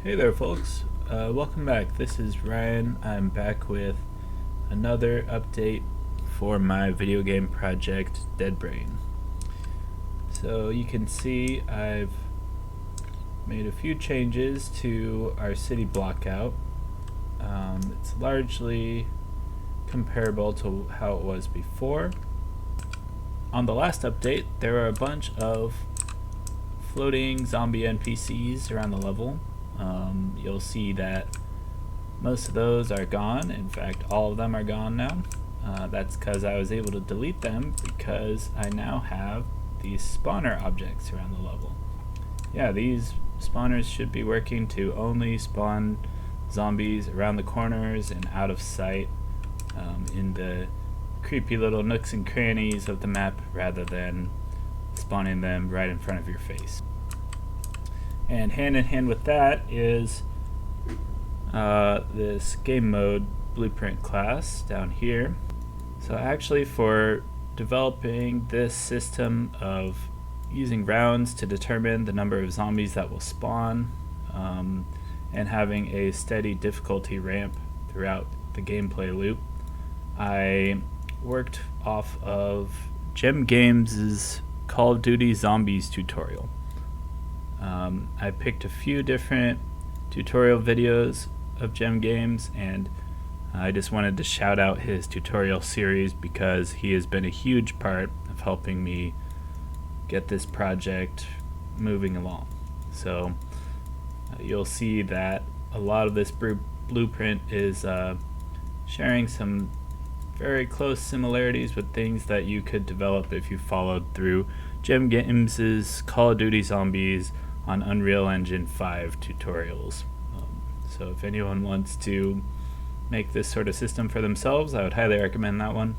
Hey there folks, welcome back. This is Ryan. I'm back with another update for my video game project DeadBrain. So you can see I've made a few changes to our city blockout. It's largely comparable to how it was before. On the last update there were a bunch of floating zombie NPCs around the level. You'll see that most of those are gone. In fact, all of them are gone now. That's because I was able to delete them because I now have these spawner objects around the level. Yeah, these spawners should be working to only spawn zombies around the corners and out of sight in the creepy little nooks and crannies of the map rather than spawning them right in front of your face. And hand in hand with that is this game mode blueprint class down here. So actually, for developing this system of using rounds to determine the number of zombies that will spawn and having a steady difficulty ramp throughout the gameplay loop, I worked off of Gem Games' Call of Duty Zombies tutorial. I picked a few different tutorial videos of Gem Games, and I just wanted to shout out his tutorial series because he has been a huge part of helping me get this project moving along. So you'll see that a lot of this blueprint is sharing some very close similarities with things that you could develop if you followed through Gem Games' Call of Duty Zombies on Unreal Engine 5 tutorials. So if anyone wants to make this sort of system for themselves, I would highly recommend that one.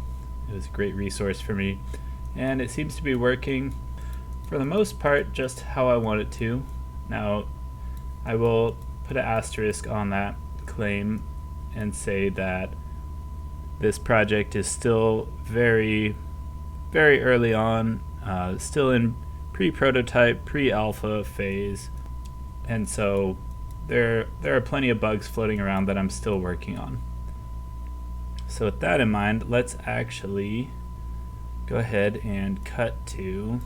It was a great resource for me, and it seems to be working for the most part just how I want it to. Now, I will put an asterisk on that claim and say that this project is still very, very early on, still in pre-prototype, pre-alpha phase, and so there are plenty of bugs floating around that I'm still working on. So with that in mind, let's actually go ahead and cut to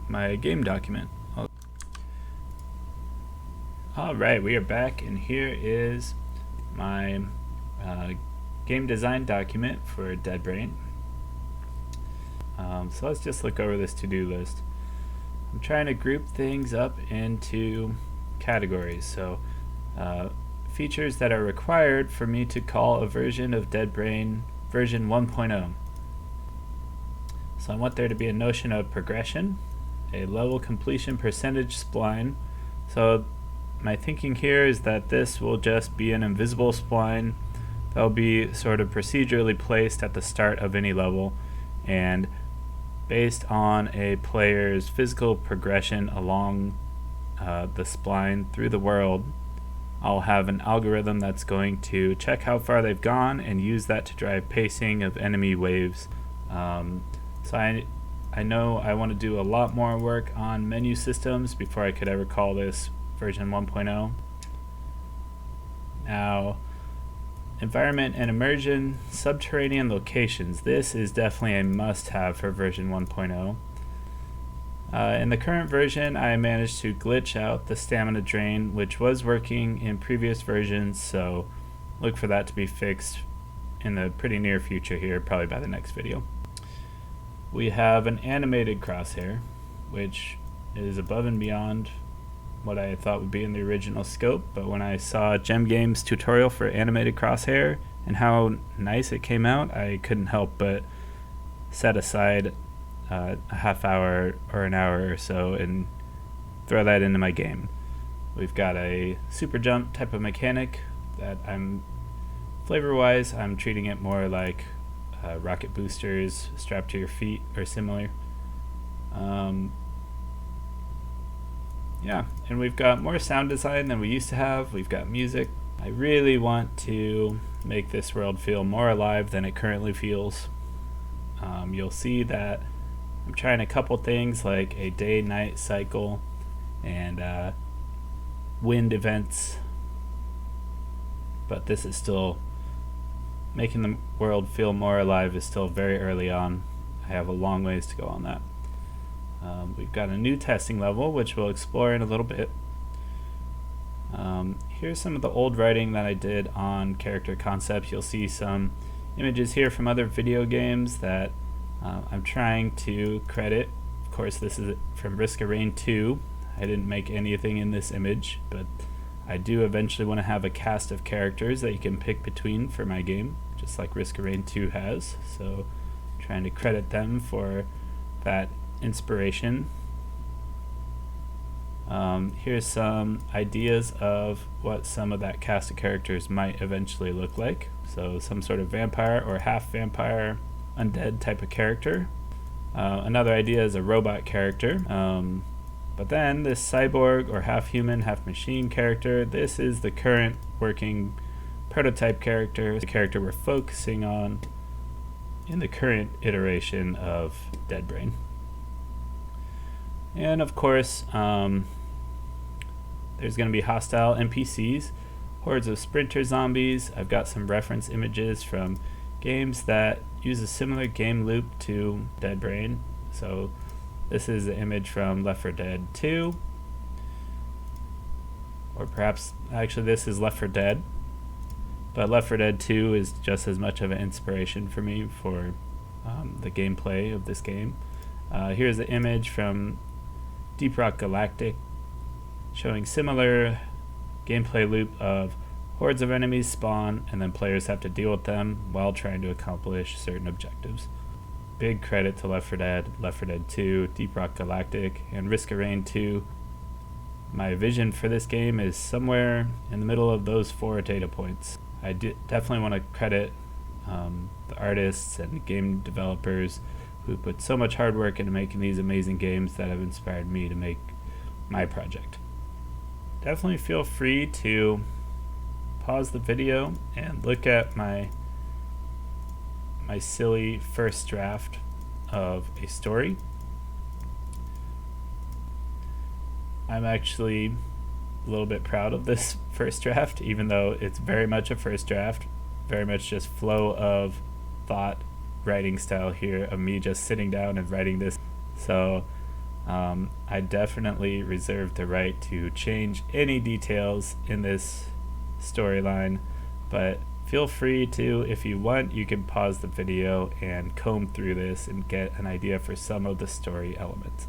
my game document. Alright, we are back, and here is my game design document for DeadBrain. So let's just look over this to-do list. I'm trying to group things up into categories. So features that are required for me to call a version of DeadBrain version 1.0. So I want there to be a notion of progression, a level completion percentage spline. So my thinking here is that this will just be an invisible spline that will be sort of procedurally placed at the start of any level, and based on a player's physical progression along the spline through the world, I'll have an algorithm that's going to check how far they've gone and use that to drive pacing of enemy waves. So I know I want to do a lot more work on menu systems before I could ever call this version 1.0. Now, environment and immersion, subterranean locations. This is definitely a must-have for version 1.0. In the current version, I managed to glitch out the stamina drain, which was working in previous versions, so look for that to be fixed in the pretty near future here, probably by the next video. We have an animated crosshair, which is above and beyond what I thought would be in the original scope, but when I saw Gem Games' tutorial for animated crosshair and how nice it came out, I couldn't help but set aside a half hour or an hour or so and throw that into my game. We've got a super jump type of mechanic that flavor-wise, I'm treating it more like rocket boosters strapped to your feet or similar. Yeah, and we've got more sound design than we used to have. We've got music. I really want to make this world feel more alive than it currently feels. You'll see that I'm trying a couple things like a day-night cycle and wind events, but this is still making the world feel more alive. Is still very early on. I have a long ways to go on that. We've got a new testing level, which we'll explore in a little bit. Here's some of the old writing that I did on character concepts. You'll see some images here from other video games that I'm trying to credit. Of course, this is from Risk of Rain 2. I didn't make anything in this image, but I do eventually want to have a cast of characters that you can pick between for my game, just like Risk of Rain 2 has. So trying to credit them for that inspiration. Here's some ideas of what some of that cast of characters might eventually look like. So some sort of vampire or half vampire, undead type of character. Another idea is a robot character. But then this cyborg or half human, half machine character, this is the current working prototype character, the character we're focusing on in the current iteration of DeadBrain. And of course, there's going to be hostile NPCs, hordes of sprinter zombies. I've got some reference images from games that use a similar game loop to DeadBrain. So this is the image from Left 4 Dead 2, or perhaps actually this is Left 4 Dead, but Left 4 Dead 2 is just as much of an inspiration for me for the gameplay of this game. Here's the image from Deep Rock Galactic, showing similar gameplay loop of hordes of enemies spawn and then players have to deal with them while trying to accomplish certain objectives. Big credit to Left 4 Dead, Left 4 Dead 2, Deep Rock Galactic, and Risk of Rain 2. My vision for this game is somewhere in the middle of those 4 data points. I definitely want to credit the artists and game developers who put so much hard work into making these amazing games that have inspired me to make my project. Definitely feel free to pause the video and look at my silly first draft of a story. I'm actually a little bit proud of this first draft, even though it's very much a first draft, very much just flow of thought writing style here of me just sitting down and writing this. So I definitely reserve the right to change any details in this storyline, but feel free to, if you want, you can pause the video and comb through this and get an idea for some of the story elements.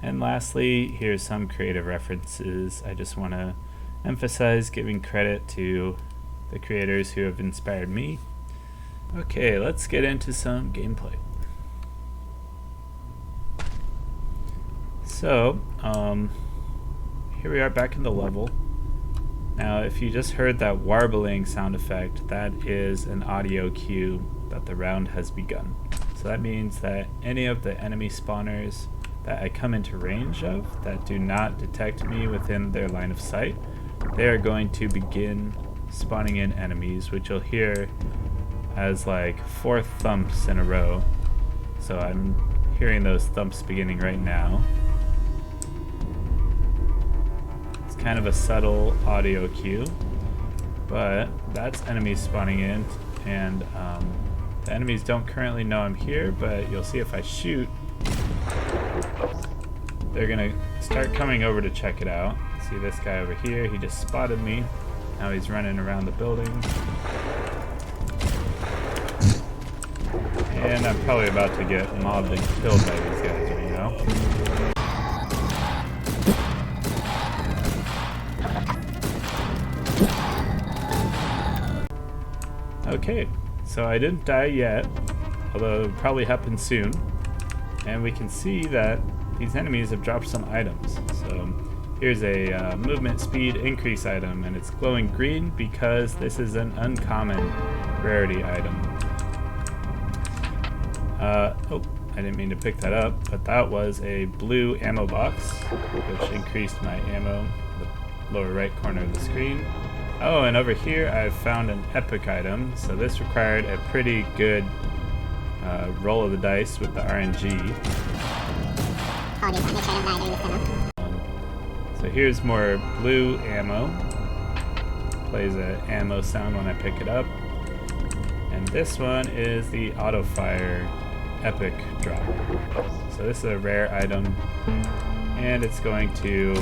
And lastly, here's some creative references. I just want to emphasize giving credit to the creators who have inspired me. Okay, let's get into some gameplay. So, here we are back in the level. Now, if you just heard that warbling sound effect, that is an audio cue that the round has begun. So that means that any of the enemy spawners that I come into range of that do not detect me within their line of sight, they are going to begin spawning in enemies, which you'll hear as like 4 thumps in a row. So I'm hearing those thumps beginning right now. It's kind of a subtle audio cue, but that's enemies spawning in, and the enemies don't currently know I'm here, but you'll see if I shoot, they're gonna start coming over to check it out. See this guy over here, he just spotted me. Now he's running around the building. And I'm probably about to get mobbed and killed by these guys, you know? Okay, so I didn't die yet, although it'll probably happen soon. And we can see that these enemies have dropped some items. So here's a movement speed increase item, and it's glowing green because this is an uncommon rarity item. Oh, I didn't mean to pick that up, but that was a blue ammo box, which increased my ammo in the lower right corner of the screen. Oh, and over here I've found an epic item, so this required a pretty good roll of the dice with the RNG. So here's more blue ammo. Plays an ammo sound when I pick it up. And this one is the auto fire epic drop. So this is a rare item, and it's going to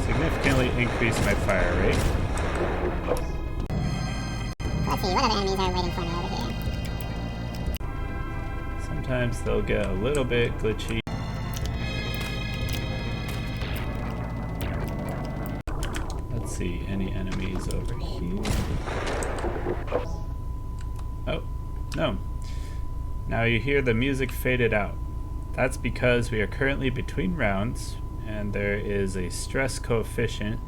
significantly increase my fire rate. Let's see, what other enemies are waiting for me over here? Sometimes they'll get a little bit glitchy. Let's see, any enemies over here? Oh, no. Now you hear the music faded out. That's because we are currently between rounds, and there is a stress coefficient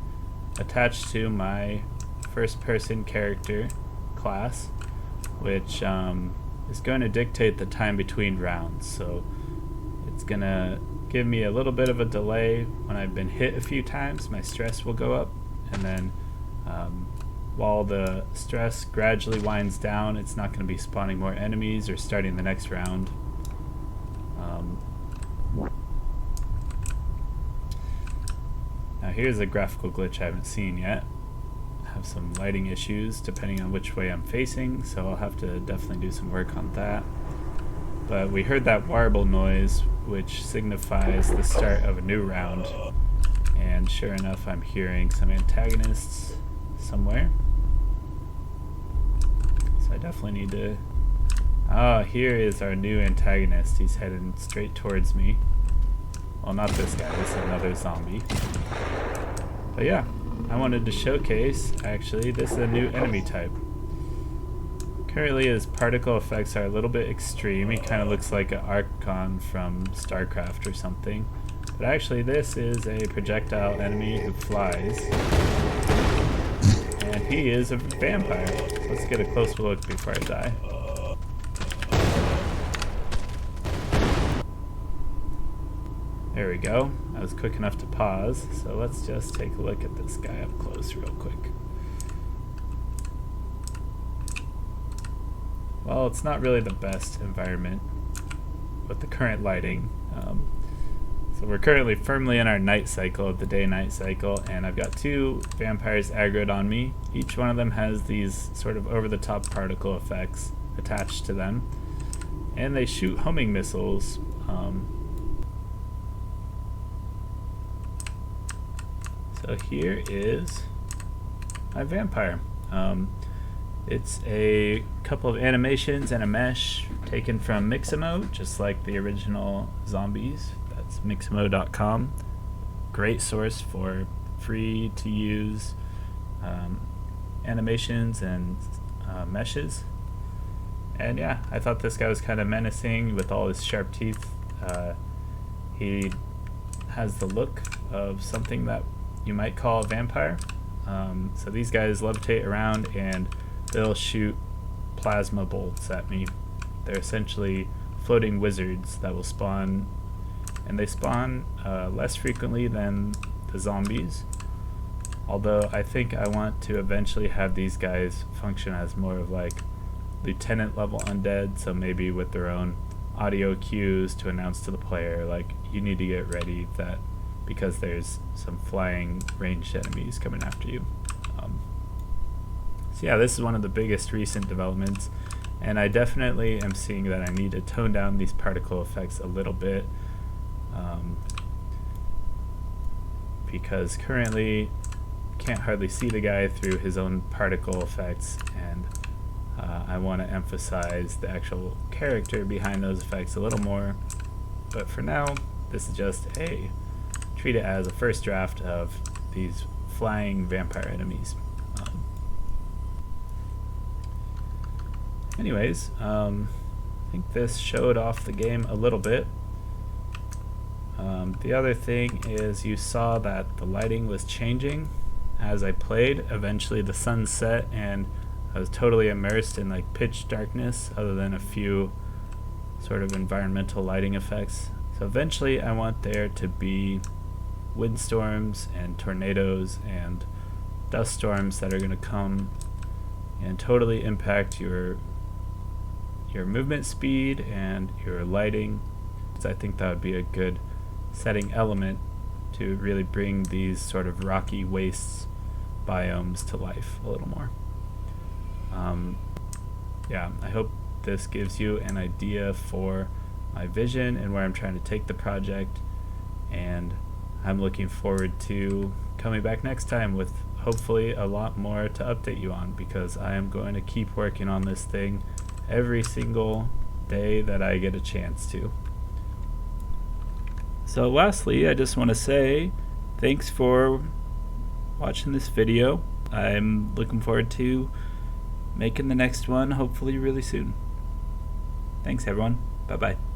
attached to my first-person character class, which is going to dictate the time between rounds. So it's going to give me a little bit of a delay. When I've been hit a few times, my stress will go up, and then while the stress gradually winds down, it's not going to be spawning more enemies or starting the next round. Now here's a graphical glitch I haven't seen yet. I have some lighting issues depending on which way I'm facing, so I'll have to definitely do some work on that. But we heard that warble noise, which signifies the start of a new round. And sure enough, I'm hearing some antagonists somewhere. So I definitely need to... Oh, here is our new antagonist. He's heading straight towards me. Well, not this guy, this is another zombie. But yeah, I wanted to showcase, actually, this is a new enemy type. Currently his particle effects are a little bit extreme. He kind of looks like an Archon from StarCraft or something. But actually this is a projectile enemy who flies. And he is a vampire. So let's get a closer look before I die. There we go. I was quick enough to pause. So let's just take a look at this guy up close real quick. Well, it's not really the best environment with the current lighting. So we're currently firmly in our night cycle, the day-night cycle, and I've got two vampires aggroed on me. Each one of them has these sort of over-the-top particle effects attached to them, and they shoot homing missiles. So here is my vampire. It's a couple of animations and a mesh taken from Mixamo, just like the original zombies. That's mixamo.com. Great source for free to use animations and meshes. And yeah, I thought this guy was kind of menacing with all his sharp teeth. He has the look of something that you might call a vampire. So these guys levitate around and they'll shoot plasma bolts at me. They're essentially floating wizards that will spawn, and they spawn less frequently than the zombies. Although I think I want to eventually have these guys function as more of like lieutenant level undead, so maybe with their own audio cues to announce to the player like, you need to get ready that because there's some flying ranged enemies coming after you. So yeah, this is one of the biggest recent developments, and I definitely am seeing that I need to tone down these particle effects a little bit, because currently can't hardly see the guy through his own particle effects, and I want to emphasize the actual character behind those effects a little more. But for now, this is just treat it as a first draft of these flying vampire enemies. Anyways, I think this showed off the game a little bit. The other thing is you saw that the lighting was changing as I played. Eventually the sun set and I was totally immersed in like pitch darkness other than a few sort of environmental lighting effects. So eventually I want there to be windstorms and tornadoes and dust storms that are going to come and totally impact your movement speed and your lighting. So I think that would be a good setting element to really bring these sort of rocky wastes biomes to life a little more. Yeah, I hope this gives you an idea for my vision and where I'm trying to take the project, and I'm looking forward to coming back next time with hopefully a lot more to update you on, because I am going to keep working on this thing every single day that I get a chance to. So lastly, I just want to say thanks for watching this video. I'm looking forward to making the next one hopefully really soon. Thanks everyone. Bye bye.